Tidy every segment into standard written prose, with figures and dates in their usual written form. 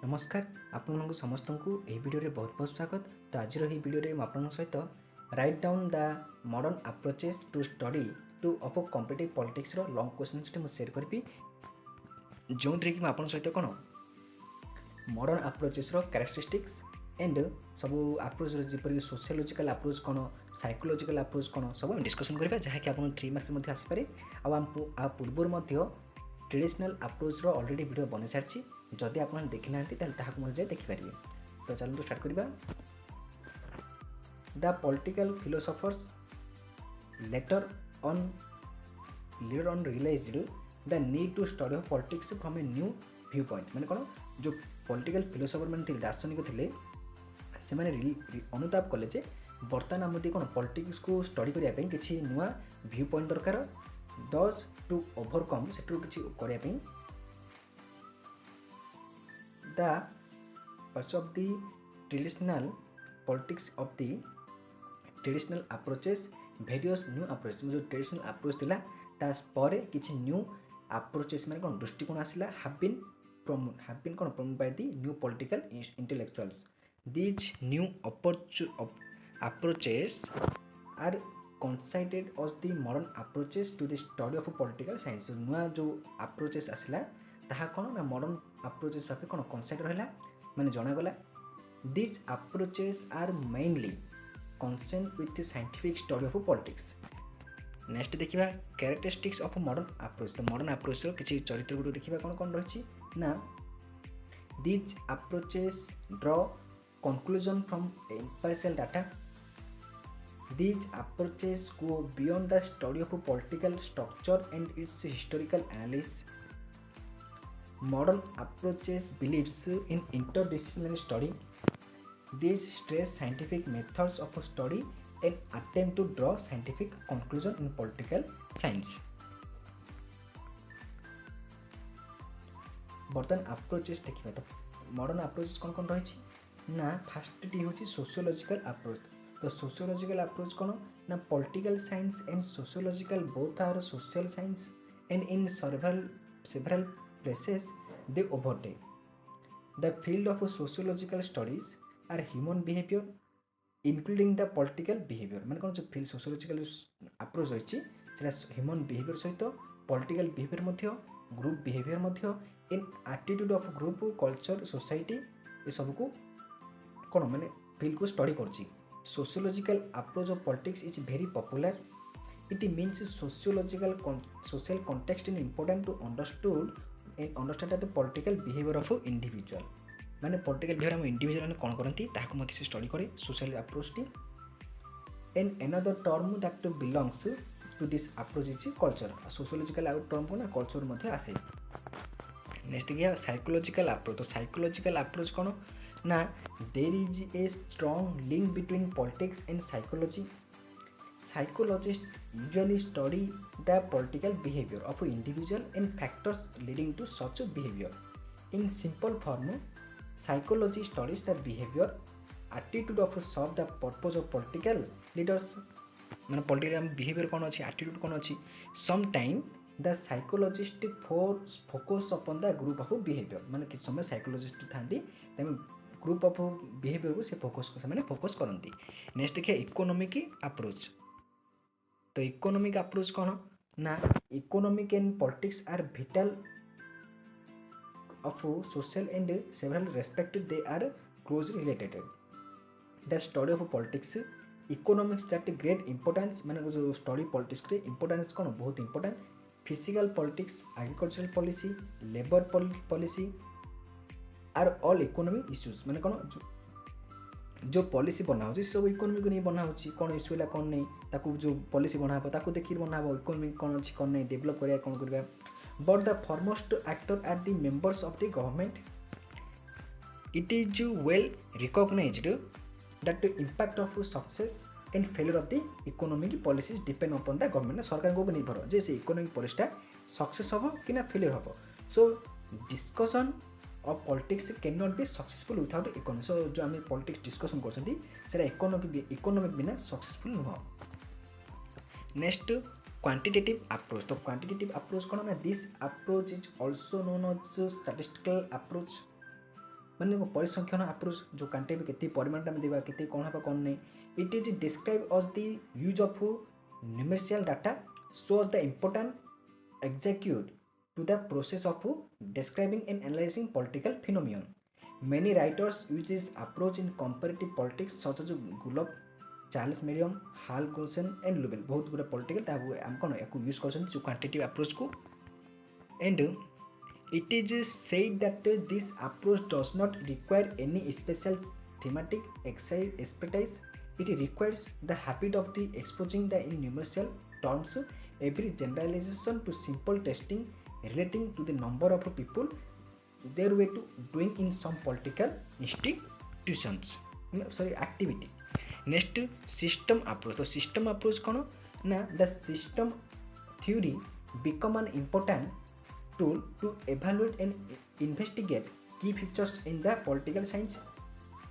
नमस्कार आपण समस्त को यह वीडियो रे बहुत बहुत स्वागत। तो आज यह वीडियो रे आपण सहित write down the modern approaches to study to up competitive politics रो लॉन्ग क्वेश्चंस टे शेयर करी जो कि आपण सहित कौन मॉडर्न अप्रोचेस रो कैरेक्टरिस्टिक्स एंड सब अप्रोच जपर सोशियोलॉजिकल अप्रोच कौन साइकोलॉजिकल अप्रोच कौन सब डिस्कशन करबा जहाँकि आप 3 मास मध्य आसपे आ पूर्व ट्रेडिशनल अप्रोच रो ऑलरेडी वीडियो बन सारी जदि आप देखी ना देखिपारे। तो चलते स्टार्ट करवा। The political philosophers later on realised the need to study of politics from a new viewpoint. माने कौन जो पॉलिटिकल फिलोसोफर मैंने दार्शनिक थे से अनुताप कले बर्तमान आम कौन पॉलिटिक्स को स्टडी करने किसी नुआ व्यू पॉइंट दरकार दस टू ओवरकम से किसी करने the purse of the traditional politics of the traditional approaches various new approach जो ट्रेडिशनल अप्रोच थिला तापर किसी न्यू अप्रोचेस माने कौन दृष्टिकोण आसला हैव बीन कौन promote by the new political intellectuals. These new approaches are considered as the modern approaches to the study of political science। नुआ जो अप्रोचेस आसला ताहा कौन ना मॉडर्न अप्रोचेस भाव कौन कनसाइडर है मैंने जनागला। This approaches are mainly concern with scientific study of politics. Next देखिबा कैरेक्टरिस्टिक्स ऑफ मॉडर्न अप्रोच। तो मॉडर्न अप्रोच रो किसी चरित्र गुड देखिबा कौन कौन रही ना। This approaches draw conclusion from empirical data. These approaches go beyond the study of political structure and its historical analysis. Modern approaches believes in interdisciplinary study. These stress scientific methods of study and attempt to draw scientific conclusion in political science. बर्तमान approaches देखिए तो modern approaches कौन कौन रही ना। First टी हूँ sociological approach. तो सोशियोलॉजिकल अप्रोच कौन ना political science and sociological both are social science and in several places they overtake the field of sociological studies are human behaviour including the political behaviour. माने कौन जो field sociological approach रही human behaviour सहित political behaviour group behaviour in attitude of group culture society ये सबको कौन माने field को स्टडी कर। Sociological approach of politics is very popular. It means social context is important to understand the political behavior of individual। माने political behavior हम individual ने कौन करती ताकू मत से स्टडी करे social approach T. And another term that belongs to this approach is culture। sociological term को ना culture मध्य आसे। नेक्स्ट गया psychological approach। तो psychological approach कौन ना there is a strong link between politics and psychology। Psychologists usually study the political behavior of individual and factors leading to such behavior। In simple form, psychology studies the behavior attitude of serve the purpose of political leaders। माने political behavior कौन अच्छी attitude कौन अच्छी sometime the psychologist focus upon the group of behavior। माने किस समय psychologist थांती group of behaviour को से फोकस करती। नेक्स्ट देखिए इकोनॉमिक अप्रोच। तो इकोनॉमिक अप्रोच कौन ना economic and politics are vital of social and several respect they are closely related. The study of politics economics that great importance माने जो study politics रे इंपोर्टेंस कौन बहुत important. Physical politics agricultural policy labour policy are all economic issues. माने कौन जो policy बना सब इकोनॉमी को नहीं बना कौन इश्यू है कौन नहीं ताकू जो पॉलिसी बना ताकू देखिए बना इकोनॉमी कौन अच्छी कौन नहीं डेवलप करिया कौन करबा। But the foremost actor are the members of the government. It is well recognised that the impact of success and failure of the economic policies depend upon the government. सरकार को निर्भर जे से इकोनॉमिक पॉलिसीटा सक्सेस हम कि ना failure हम। So discussion of politics can not be successful without economy. So जो आम पॉलिटिक्स डिस्कशन कर इकोनॉमिक बिना सक्सेसफुल नुह। Next quantitative approach. तो क्वांटिटेटिव अप्रोच कौन ना this approach is also known as statistical approach. माने परिसंख्यान अप्रोच जो क्वांटिटी केते परिमाण में देबा केते कोन हबा कोन नै it is describe us the use of numerical data so the important execute to the process of describing and analyzing political phenomenon. Many writers use this approach in comparative politics such as Gulob, Charles Merriam, Hal Golson and Lubel. बहुत गुड़ा political हम कौन याको use करछन जो quantitative approach को and it is said that this approach does not require any special thematic expertise. It requires the habit of the exposing the in numerical terms every generalization to simple testing relating to the number of people their way to doing in some political institutions activity. Next, system approach. So system approach kono na the system theory become an important tool to evaluate and investigate key features in the political science.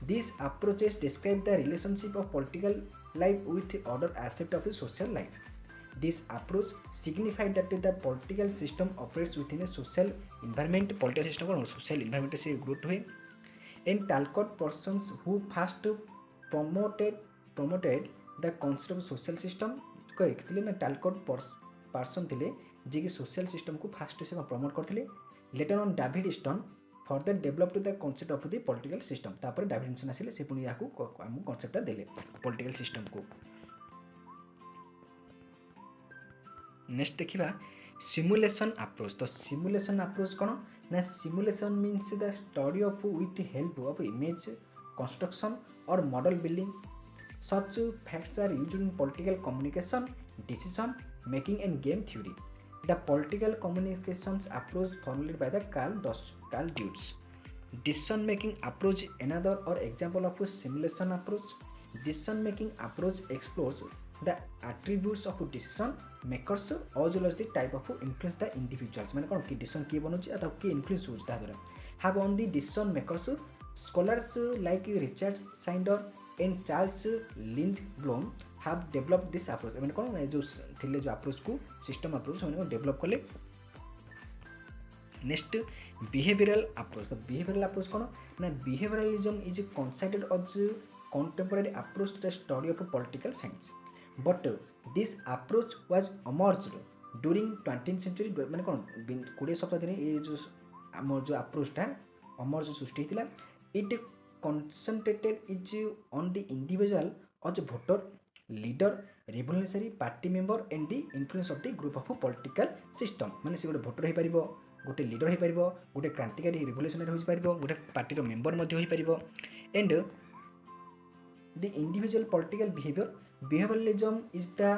These approaches describe the relationship of political life with other aspects of the social life. This approach signifies that the political system operates within a social environment. Political system को social environment से growth हुए. And Talcott persons who first promoted the concept of social system को एक थिले ना Talcott person थिले जे कि social system को first से promote करथिले. Later on David Stone further developed the concept of the political system. तापर David Stone आसिले से पुनी याकू हम concept देले political system को. नेक्स्ट देखा सिमुलेशन अप्रोच. तो सिमुलेशन अप्रोच कौन ना simulation means the study of with help of image construction और model building. Such facts are used in political communication decision making and game theory. The political communications approach formulated by the Karl Deutsch. Decision making approach another or example of simulation approach. Decision making approach explores the attributes of decision makers as well as the type of influence the individuals. माने कौन कि decision किए बनोची अथवा किए influence होची ता द्वारा have on the decision makers. Scholars like Richard Sander and Charles Lindblom have developed this approach. माने कौन जो थिले जो approach को system approach माने डेवलप कले. Next behavioral approach. तो behavioral approach कौन ना behavioralism is considered as contemporary approach to the study of political science. But this approach was emerged during 20th century. माने कौन 20 शताब्दी रे ये जो हमर जो अप्रोच टा emerge Srishti हितला. It concentrated is on the individual as voter, leader, revolutionary party member and the influence of the group of political system. माने से गोटे voter होई परिबो, गोटे लीडर होई परिबो, गोटे क्रांतिकारी रिवोल्यूशनरी होई परिबो, गोटे पार्टी रो मेंबर मध्ये होई परिबो. And the individual political behavior. Behavioralism is the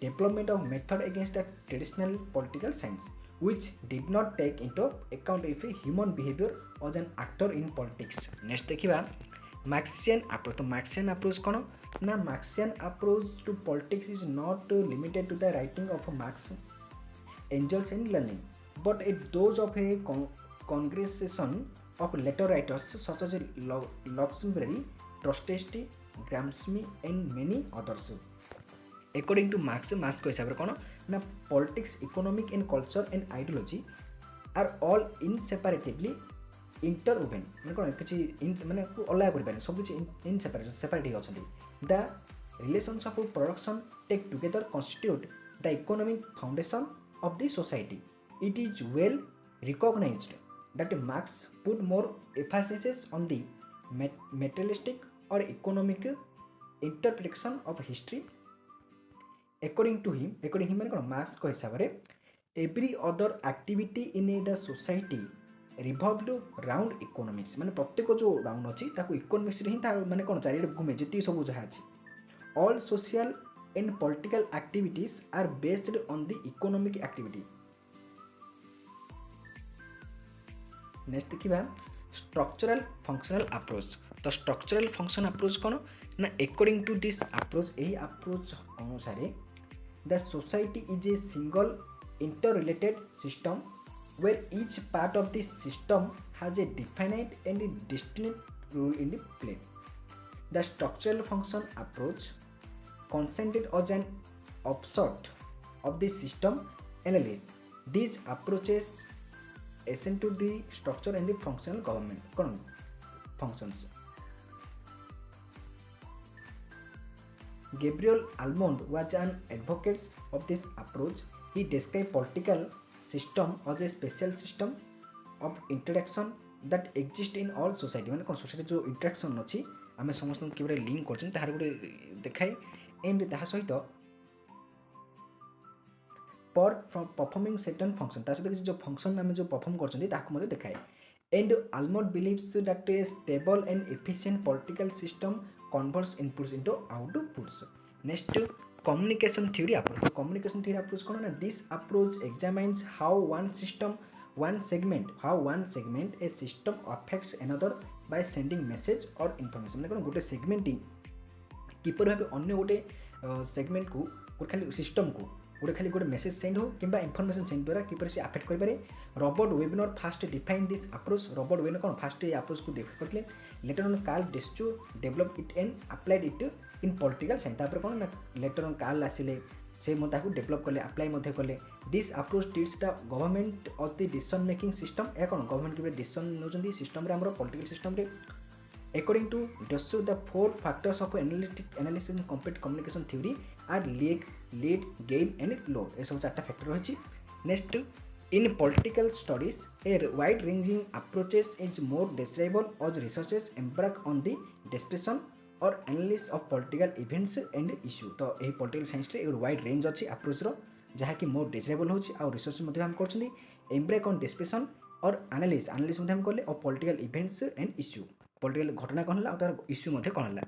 development of method against the traditional political science which did not take into account if a human behavior as an actor in politics. Next देखिबा Marxian approach. तो Marxian approach कौन ना Marxian approach to politics is not limited to the writing of Marx, Engels and Lenin, but it those of a congregation of later writers such as Luxemburg, Trotsky, Gramsci and many others. According to Marx को हिसाब रे कौन ना politics, economic and culture and ideology are all inseparably interwoven. माने कौन किसी माने अलग करि पारे सब किछि inseparate he अछंती. The relations of production take together constitute the economic foundation of the society. It is well recognized that Marx put more emphasis on the materialistic or economic interpretation of history. According to him माने कौन marks को हिसाब रे every other activity in the society revolved around economics. माने प्रत्येक जो round अछि ताको इकोनॉमिक्स रे ही ता माने कौन चारि घुमे जति सब जहा अछि. All social and political activities are based on the economic activity. Next देखिबा structural functional approach. तो structural function approach कौन ना according to this approach यही approach अनुसार the society is a single interrelated system where each part of the system has a definite and distinct role in the play. The structural function approach consented as an offshoot of the system analysis. These approaches ascend to the structure and the functional government. functions. Gabriel Almond was an advocate of this approach. He described political system as a special system of interaction that exist in all society. माने कौन society जो interaction अच्छी आम समस्त कि link कर गोटे देखाए एंड ता सहित पर परफॉर्मिंग सर्टेन फंक्शन ता सहित जो फंक्शन आम जो परफॉर्म कर देखाए and almond believes that A stable and efficient political system converts inputs into outputs. Next communication theory approach. तो communication theory approach कौन ना this approach examines how one segment a system affects another by sending message or information. मतलब कौन गोटे segmenting किपर भाव अन्य गोटे segment को गोटे खाली सिस्टम को गोटे खाली गोटे मेसेज सेंड हो कि इनफॉरमेशन सेंड द्वारा किपर से अफेक्ट करें. Robert Wiener first define this approach. Robert Wiener कौन फास्ट ये अप्रोच को देख करते. Later on Karl Deutsch develop it and applied it in political science. तापर कौन ना लेटर ऑन कार्ल आसिले से डेवलप कले अप्लाई कले. This approach treats the government of the decision making system. या कौन गवर्नमेंट के डिसीजन नौकरी सिस्टम रे हमर पॉलिटिकल सिस्टम रे. According to Dessau, the 4 factors of analysis and complete communication theory are lead, gain and load. ये सब 4 factor रही. Next, in political studies, a wide-ranging approaches is more desirable as researchers embark on the description or analysis of political events and issue. तो यही political science रे wide range अच्छी approach रो जहाँकि मोर डेजरेबल होची और रिसर्च मध्य हम करछली एम्ब्रेक ऑन डिस्कशन और analysis मध्य हम करले और political events and issue political घटना कौन है और तार इश्यू मध्य कौन है.